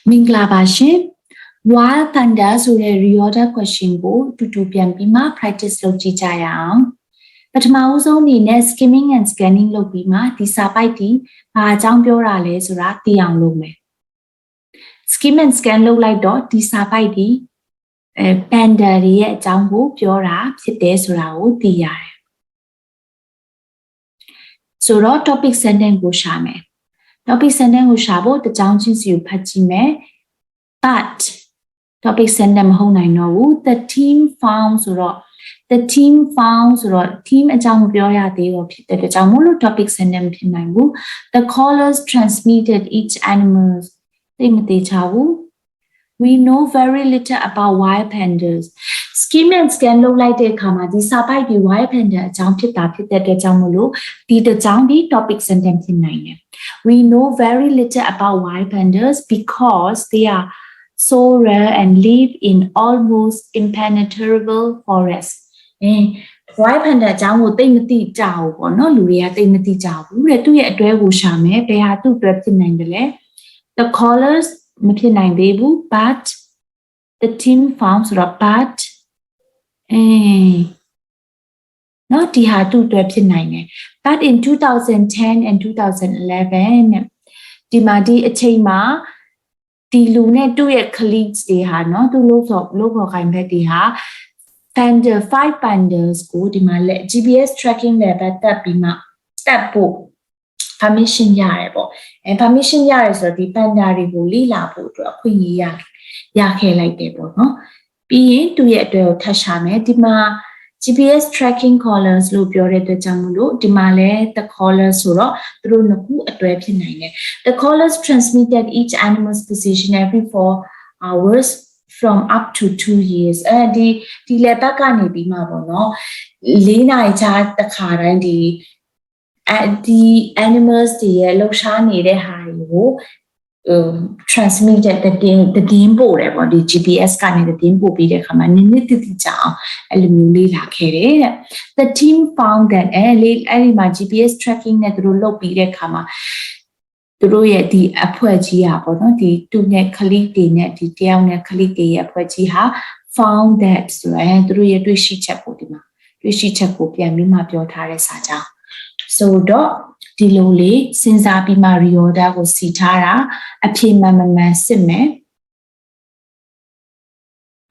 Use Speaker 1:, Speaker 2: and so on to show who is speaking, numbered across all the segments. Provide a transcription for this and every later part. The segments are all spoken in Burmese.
Speaker 1: Mingla Wild Panda ဆိုတဲ့ reorder question ကိုတူတူပြန်ပြီးမှ practice လုပ်ကြည့်ကြရအောင်ပထမဦးဆုံးအနေနဲ့ skimming and scanning လုပ်ပြီးမှဒီစာပိုက်ဒီဘာအကြောင်းပြောတာလဲဆိုတာသိအောင်လုပ်မယ် skim and scan လုပ်လိုက်တော့ဒီစာပိုက်ဒီ panda တွေရဲ့အကြောင်းကိုပြောတာဖြစ်တယ်ဆိုတာကိုသိရတယ်ဆိုတော့ topic sentence ကိုရှာမယ် topic sentence ကိုရှာဖို့တစ်ကြောင်းချင်းစီကိုဖတ်ကြည့်မယ် but topic sentence မဟုတ်နိုင်တော့ဘူး the team found ဆိုတော့ the team found ဆိုတော့ team အကြောင်းကိုပြောရသေးတော့ဖြစ်တဲ့အတွက်ကြောင့်မို့လို့ topic sentence ဖြစ်နိုင်ဘူး the callers transmitted each animals သိမသေးချဘူး we know very little about wild pandas skim and scan လုပ်လိုက်တဲ့အခါမှာဒီစာပိုက်ဒီ wild panda အကြောင်းဖြစ်တာဖြစ်တဲ့အတွက်ကြောင့်မို့လို့ဒီတစ်ကြောင်းဒီ topic sentence ဖြစ်နိုင်တယ် we know very little about wild pandas because they are so rare and live in almost impenetrable forests. Wild panda အကြောင်းကိုသိမသိကြဘူးပေါ့နော်လူတွေကသိမသိကြဘူးတဲ့သူ့ရဲ့အတွဲကိုရှာမယ်ဘယ်ဟာသူ့အတွဲဖြစ်နိုင်တယ်လဲ The callers မဖြစ်နိုင်သေးဘူး but the team found ဆိုတော့ but နော်ဒီဟာသူ့အတွဲဖြစ်နိုင်တယ် but in 2010 and 2011ဒီမှာဒီအချိန်မှာဒီလူနဲ့သူ့ရဲ့ colleagues တွေဟာเนาะသူလို့ခေါ်ခိုင်းဘက်တွေဟာ panda 5 pandas ကိုဒီမှာလက် GPS tracking နဲ့ပတ်သက်ပြီးမှတက်ဖို့ permission ရတယ်ပေါ့permission ရတယ်ဆိုတော့ဒီ panda တွေကိုလေ့လာဖို့အတွက်အခွင့်အရေးရခဲ့လိုက်တယ်ပေါ့เนาะပြီးရင်သူ့ရဲ့အတွက်ကိုထပ်ရှာမယ်ဒီမှာGPS tracking callers လို့ပြောတဲ့အတွက်ကြောင့်မလို့ဒီမှာလဲ the callers ဆိုတော့သူတို့နှစ်ခုအတွဲဖြစ်နိုင်တယ် the callers transmitted each animal's position every 4 hours from up to 2 years ဒီလေဘက်ကနေပြီးမှပေါ့နော်4နာရီကြာတစ်ခါတိုင်းဒီ animals တွေရဲ့လှုပ်ရှားနေတဲ့ဟာတွေကို transmitted သတင်းပို့တယ်ပေါ့ဒီ GPS ကနေသတင်းပို့ပြီးတဲ့အခါမှာနည်းနည်းတိကျအောင်အဲ့လိုမျိုးလေးလာခဲ့တယ်တဲ့ the team found that အဲ့ဒီမှာ GPS tracking နဲ့သူတို့လုပ်ပြီးတဲ့အခါမှာသူတို့ရဲ့ဒီအဖွဲ့ကြီးอ่ะပေါ့နော်ဒီသူနဲ့ colleague တွေနဲ့ဒီတယောက်နဲ့ colleague တွေရဲ့အဖွဲ့ကြီးဟာ found that ဆိုရင်သူတို့ရဲ့တွေ့ရှိချက်ကိုဒီမှာတွေ့ရှိချက်ကိုပြန်ပြီးမှပြောထားတဲ့စာကြောင်းဆိုတော့ဒီလိုလေးစဉ်းစားပြီးမှ reorder ကိုစီထားတာအဖြေမှန်စစ်မယ်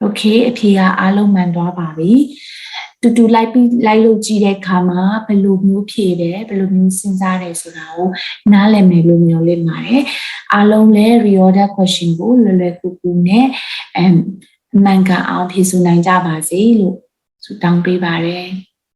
Speaker 1: okay အဖြေကအားလုံးမှန်သွားပါပြီတူတူလိုက်လို့ကြည့်တဲ့အခါမှာဘယ်လိုမျိုးဖြေတယ်ဘယ်လိုမျိုးစဉ်းစားတယ်ဆိုတာကိုနားလည်မယ်လို့မျှော်လင့်ပါတယ်အားလုံးလည်း reorder question ကိုလွယ်ကူကူနဲ့မှန်ကန်အောင်ဖြေဆိုနိုင်ကြပါစေလို့ဆုတောင်းပေးပါတယ်